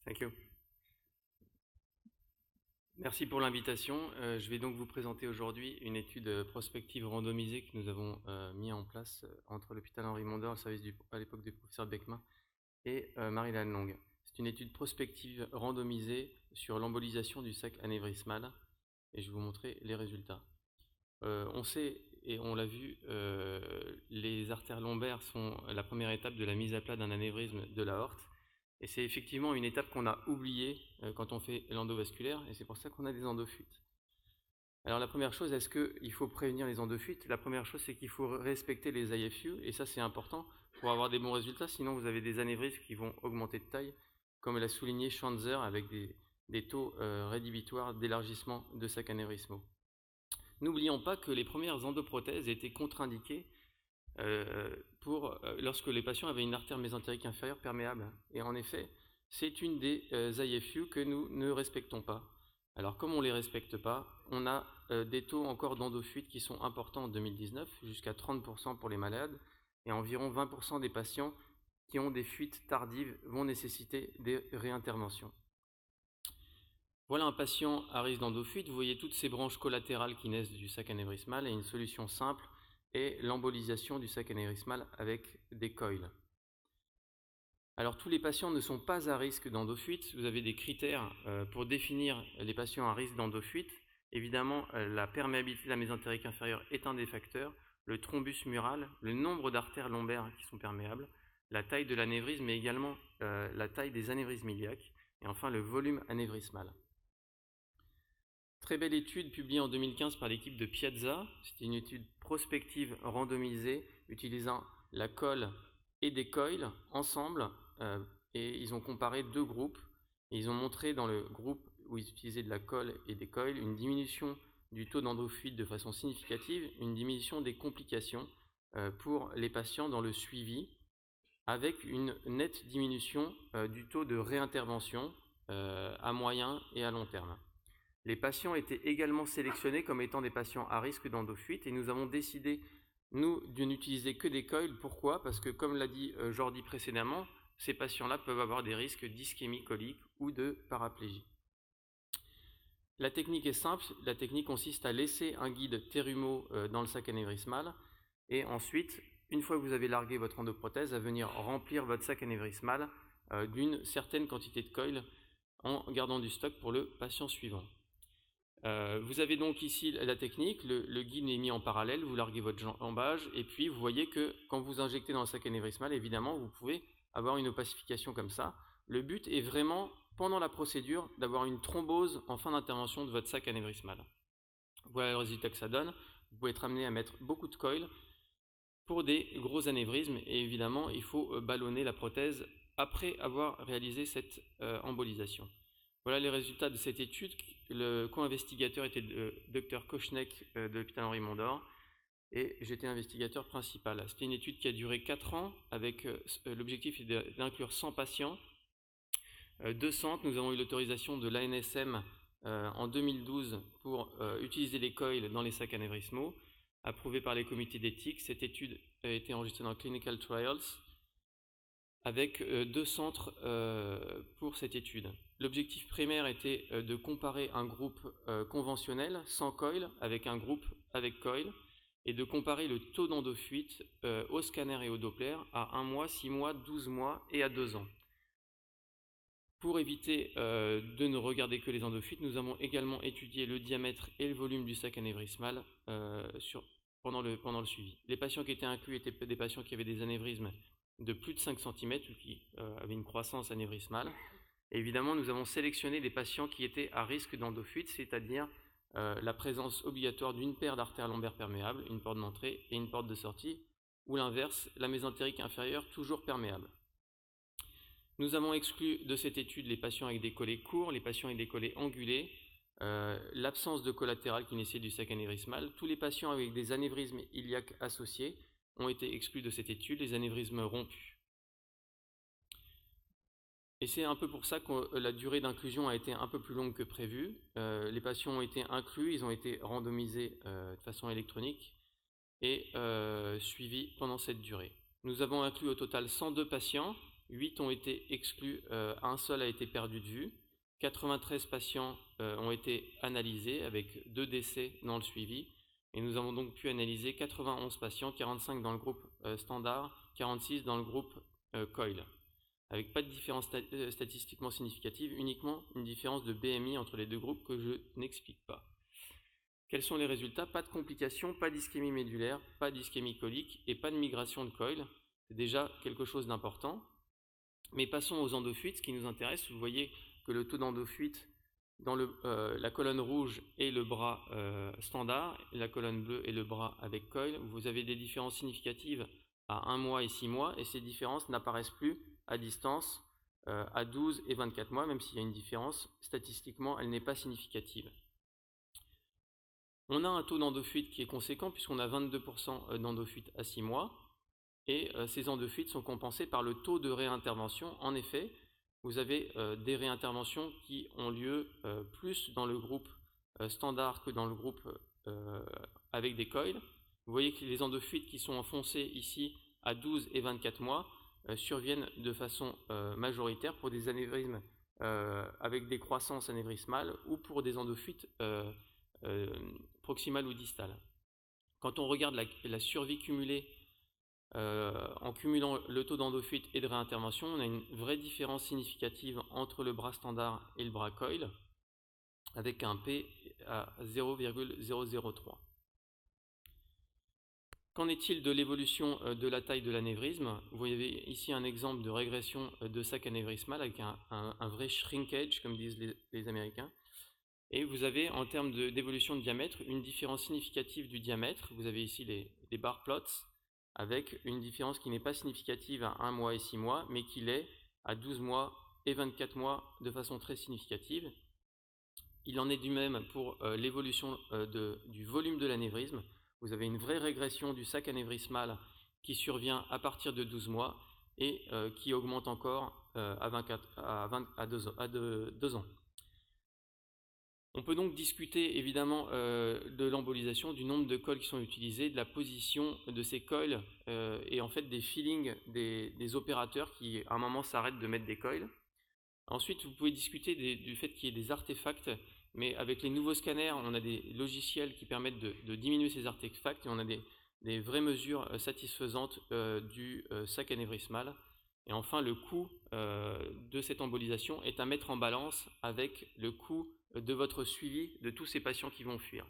Thank you. Merci pour l'invitation. Je vais donc vous présenter aujourd'hui une étude prospective randomisée que nous avons mis en place entre l'hôpital Henri Mondor, le service à l'époque du professeur Beckman, et Marie-Laure Long. C'est une étude prospective randomisée sur l'embolisation du sac anévrismal, et je vais vous montrer les résultats. On sait, et on l'a vu, les artères lombaires sont la première étape de la mise à plat d'un anévrisme de l'aorte. Et c'est effectivement une étape qu'on a oubliée quand on fait l'endovasculaire, et c'est pour ça qu'on a des endofuites. Alors la première chose, est-ce qu'il faut prévenir les endofuites? La première chose, c'est qu'il faut respecter les IFU, et ça c'est important pour avoir des bons résultats, sinon vous avez des anévrismes qui vont augmenter de taille, comme l'a souligné Schanzer, avec des taux rédhibitoires d'élargissement de sacs anévrismaux. N'oublions pas que les premières endoprothèses étaient contre-indiquées lorsque les patients avaient une artère mésentérique inférieure perméable. Et en effet, c'est une des IFU que nous ne respectons pas. Alors comme on ne les respecte pas, on a des taux encore d'endofuite qui sont importants en 2019, jusqu'à 30% pour les malades, et environ 20% des patients qui ont des fuites tardives vont nécessiter des réinterventions. Voilà un patient à risque d'endofuite. Vous voyez toutes ces branches collatérales qui naissent du sac anévrismal, et une solution simple est l'embolisation du sac anévrismal avec des coils. Alors tous les patients ne sont pas à risque d'endofuite. Vous avez des critères pour définir les patients à risque d'endofuite. Évidemment, la perméabilité de la mésentérique inférieure est un des facteurs, le thrombus mural, le nombre d'artères lombaires qui sont perméables, la taille de l'anévrisme, mais également la taille des anévrismes iliaques, et enfin le volume anévrismal. Très belle étude publiée en 2015 par l'équipe de Piazza. C'était une étude prospective randomisée utilisant la colle et des coils ensemble, et ils ont comparé deux groupes. Et ils ont montré dans le groupe où ils utilisaient de la colle et des coils une diminution du taux d'endofuite de façon significative, une diminution des complications pour les patients dans le suivi, avec une nette diminution du taux de réintervention à moyen et à long terme. Les patients étaient également sélectionnés comme étant des patients à risque d'endofuite, et nous avons décidé, nous, de n'utiliser que des coils. Pourquoi? Parce que, comme l'a dit Jordi précédemment, ces patients-là peuvent avoir des risques d'ischémie colique ou de paraplégie. La technique est simple. La technique consiste à laisser un guide Terumo dans le sac anévrismal, et ensuite, une fois que vous avez largué votre endoprothèse, à venir remplir votre sac anévrismal d'une certaine quantité de coils en gardant du stock pour le patient suivant. Vous avez donc ici la technique, le guide est mis en parallèle, vous larguez votre jambage, et puis vous voyez que quand vous injectez dans le sac anévrismal, évidemment, vous pouvez avoir une opacification comme ça. Le but est vraiment, pendant la procédure, d'avoir une thrombose en fin d'intervention de votre sac anévrismal. Voilà le résultat que ça donne. Vous pouvez être amené à mettre beaucoup de coils pour des gros anévrismes, et évidemment, il faut ballonner la prothèse après avoir réalisé cette embolisation. Voilà les résultats de cette étude. Le co-investigateur était Dr Kochnek de l'hôpital Henri Mondor, et j'étais investigateur principal. C'était une étude qui a duré 4 ans, avec l'objectif d'inclure 100 patients, 2 centres. Nous avons eu l'autorisation de l'ANSM en 2012 pour utiliser les coils dans les sacs anévrismaux, approuvé par les comités d'éthique. Cette étude a été enregistrée dans Clinical Trials, avec 2 centres pour cette étude. L'objectif primaire était de comparer un groupe conventionnel sans coil avec un groupe avec coil, et de comparer le taux d'endofuite au scanner et au Doppler à 1 mois, 6 mois, 12 mois et à 2 ans. Pour éviter de ne regarder que les endofuites, nous avons également étudié le diamètre et le volume du sac anévrismal pendant le suivi. Les patients qui étaient inclus étaient des patients qui avaient des anévrismes de plus de 5 cm ou qui avaient une croissance anévrismale. Et évidemment, nous avons sélectionné des patients qui étaient à risque d'endofuite, c'est-à-dire la présence obligatoire d'une paire d'artères lombaires perméables, une porte d'entrée et une porte de sortie, ou l'inverse, la mésentérique inférieure toujours perméable. Nous avons exclu de cette étude les patients avec des collets courts, les patients avec des collets angulés, l'absence de collatéral qui naissait du sac anévrismal. Tous les patients avec des anévrismes iliaques associés ont été exclus de cette étude, les anévrismes rompus. Et c'est un peu pour ça que la durée d'inclusion a été un peu plus longue que prévu. Les patients ont été inclus, ils ont été randomisés de façon électronique et suivis pendant cette durée. Nous avons inclus au total 102 patients, 8 ont été exclus, un seul a été perdu de vue. 93 patients ont été analysés avec 2 décès dans le suivi. Et nous avons donc pu analyser 91 patients, 45 dans le groupe standard, 46 dans le groupe COIL, avec pas de différence statistiquement significative, uniquement une différence de BMI entre les deux groupes que je n'explique pas. Quels sont les résultats? Pas de complications, pas d'ischémie médulaire, pas d'ischémie colique et pas de migration de COIL. C'est déjà quelque chose d'important. Mais passons aux endofuites, ce qui nous intéresse. Vous voyez que le taux d'endofuite dans la colonne rouge est le bras standard, la colonne bleue est le bras avec COIL. Vous avez des différences significatives à 1 mois et 6 mois, et ces différences n'apparaissent plus à distance à 12 et 24 mois, même s'il y a une différence, statistiquement, elle n'est pas significative. On a un taux d'endofuite qui est conséquent, puisqu'on a 22% d'endofuite à 6 mois, et ces endofuites sont compensés par le taux de réintervention. En effet, vous avez des réinterventions qui ont lieu plus dans le groupe standard que dans le groupe avec des COIL. Vous voyez que les endofuites qui sont enfoncés ici à 12 et 24 mois surviennent de façon majoritaire pour des anévrismes avec des croissances anévrismales ou pour des endofuites proximales ou distales. Quand on regarde la survie cumulée en cumulant le taux d'endofuite et de réintervention, on a une vraie différence significative entre le bras standard et le bras COIL, avec un P à 0,003. Qu'en est-il de l'évolution de la taille de l'anévrisme? Vous voyez ici un exemple de régression de sac anévrismal avec un vrai shrinkage, comme disent les Américains. Et vous avez, en termes d'évolution de diamètre, une différence significative du diamètre. Vous avez ici les bar plots, avec une différence qui n'est pas significative à 1 mois et 6 mois, mais qui l'est à 12 mois et 24 mois de façon très significative. Il en est du même pour l'évolution du volume de l'anévrisme. Vous avez une vraie régression du sac anévrismal qui survient à partir de 12 mois et qui augmente encore à 2 ans. On peut donc discuter évidemment de l'embolisation, du nombre de coils qui sont utilisés, de la position de ces coils et en fait des feelings des opérateurs qui à un moment s'arrêtent de mettre des coils. Ensuite, vous pouvez discuter du fait qu'il y ait des artefacts, mais avec les nouveaux scanners, on a des logiciels qui permettent de diminuer ces artefacts et on a des vraies mesures satisfaisantes du sac anévrismal. Et enfin, le coût de cette embolisation est à mettre en balance avec le coût de votre suivi de tous ces patients qui vont fuir.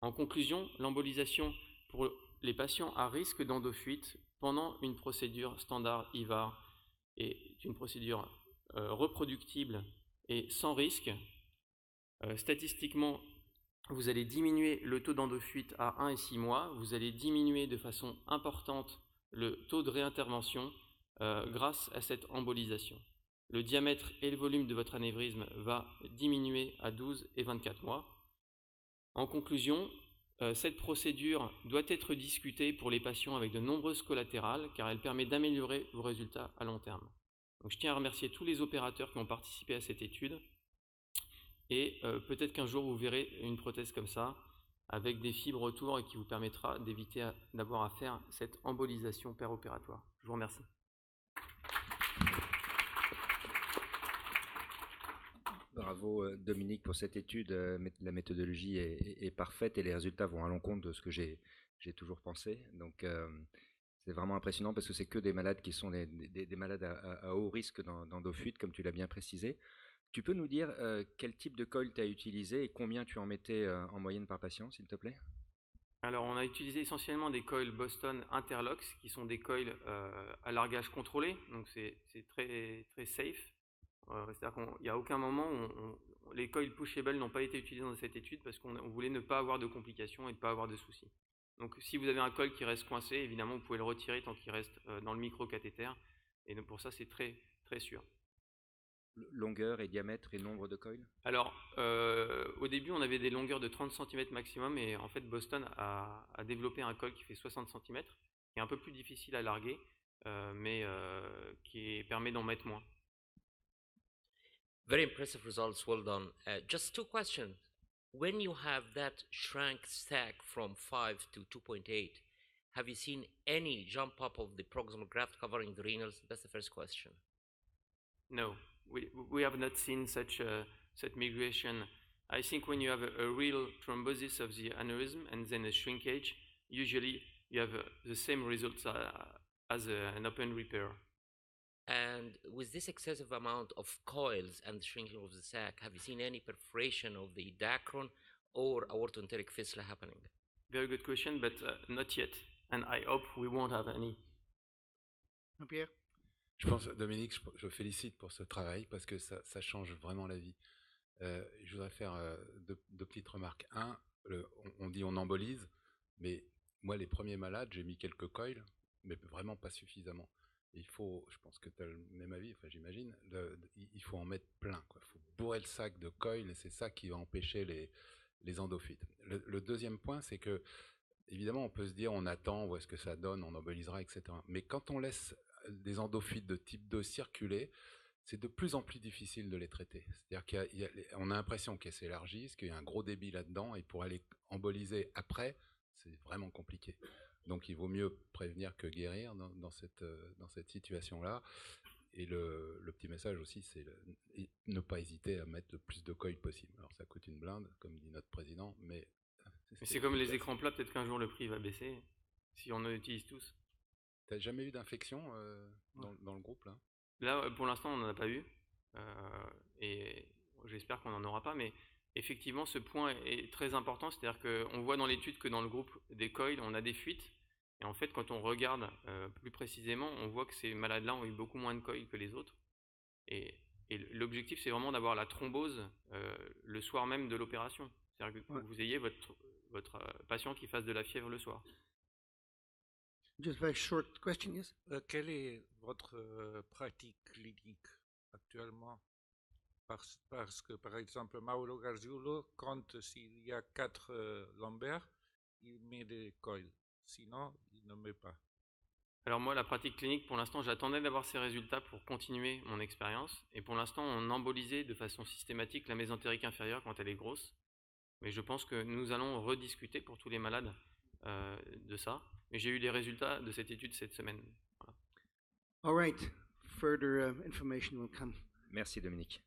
En conclusion, l'embolisation pour les patients à risque d'endofuite pendant une procédure standard IVAR est une procédure reproductible et sans risque. Statistiquement, vous allez diminuer le taux d'endofuite à 1 et 6 mois, vous allez diminuer de façon importante le taux de réintervention grâce à cette embolisation. Le diamètre et le volume de votre anévrisme va diminuer à 12 et 24 mois. En conclusion, cette procédure doit être discutée pour les patients avec de nombreuses collatérales car elle permet d'améliorer vos résultats à long terme. Donc, je tiens à remercier tous les opérateurs qui ont participé à cette étude et peut-être qu'un jour vous verrez une prothèse comme ça avec des fibres autour et qui vous permettra d'éviter d'avoir à faire cette embolisation péropératoire. Je vous remercie. Bravo Dominique pour cette étude. La méthodologie est parfaite et les résultats vont à l'encontre de ce que j'ai toujours pensé. Donc c'est vraiment impressionnant parce que c'est que des malades qui sont des malades à haut risque d'endofuite, comme tu l'as bien précisé. Tu peux nous dire quel type de coil tu as utilisé et combien tu en mettais en moyenne par patient, s'il te plaît? Alors, on a utilisé essentiellement des coils Boston Interlocks, qui sont des coils à largage contrôlé, donc c'est très, très safe. C'est-à-dire qu'il n'y a aucun moment où les coils pushable n'ont pas été utilisés dans cette étude parce qu'on voulait ne pas avoir de complications et ne pas avoir de soucis. Donc, si vous avez un coil qui reste coincé, évidemment, vous pouvez le retirer tant qu'il reste dans le micro-cathéter, et donc pour ça, c'est très, très sûr. Longueur et diamètre et nombre de coils? Alors, au début, on avait des longueurs de 30 cm maximum et en fait, Boston a développé un coil qui fait 60 cm, qui est un peu plus difficile à larguer, mais qui permet d'en mettre moins. Very impressive results, well done. Just 2 questions. When you have that shrank stack from 5 to 2.8, have you seen any jump up of the proximal graft covering the renals? That's the first question. No, we have not seen such migration. I think when you have a real thrombosis of the aneurysm and then a shrinkage, usually you have the same results as an open repair. And with this excessive amount of coils and shrinking of the sac, have you seen any perforation of the diaphragm or aortoenteric fistula happening? Very good question, but not yet. And I hope we won't have any. Pierre? Je pense, Dominique, je félicite pour ce travail parce que ça change vraiment la vie. Je voudrais faire deux petites remarques. Un, on dit on embolise, mais moi, les premiers malades, j'ai mis quelques coils, mais vraiment pas suffisamment. Et il faut, je pense que tu as le même avis, enfin j'imagine, il faut en mettre plein, quoi. Il faut bourrer le sac de coils et c'est ça qui va empêcher les endophytes. Le deuxième point, c'est que, évidemment, on peut se dire, on attend, on voit ce que ça donne, on embolisera, etc. Mais quand on laisse des endophytes de type 2 circuler, c'est de plus en plus difficile de les traiter. C'est-à-dire qu'on a l'impression qu'elles s'élargissent, qu'il y a un gros débit là-dedans, et pour aller emboliser après, c'est vraiment compliqué. Donc il vaut mieux prévenir que guérir dans cette situation-là. Et le petit message aussi, c'est ne pas hésiter à mettre le plus de coils possible. Alors ça coûte une blinde, comme dit notre président, mais... C'est comme les écrans plats, peut-être qu'un jour le prix va baisser, si on en utilise tous. T'as jamais eu d'infection dans le groupe là? Là, pour l'instant, on n'en a pas eu, et j'espère qu'on n'en aura pas, mais effectivement, ce point est très important, c'est-à-dire qu'on voit dans l'étude que dans le groupe des coils, on a des fuites, et en fait, quand on regarde plus précisément, on voit que ces malades-là ont eu beaucoup moins de coils que les autres, et l'objectif, c'est vraiment d'avoir la thrombose le soir même de l'opération, c'est-à-dire que vous ayez votre patient qui fasse de la fièvre le soir. Just very short question, yes? Quelle est votre pratique clinique actuellement? Parce que, par exemple, Mauro Gargiulo, quand s'il y a 4 lombaires, il met des coils. Sinon, il ne met pas. Alors moi, la pratique clinique, pour l'instant, j'attendais d'avoir ces résultats pour continuer mon expérience. Et pour l'instant, on embolisait de façon systématique la mésentérique inférieure quand elle est grosse. Mais je pense que nous allons rediscuter pour tous les malades de ça. Mais j'ai eu les résultats de cette étude cette semaine. Voilà. All right. Further information will come. Merci Dominique.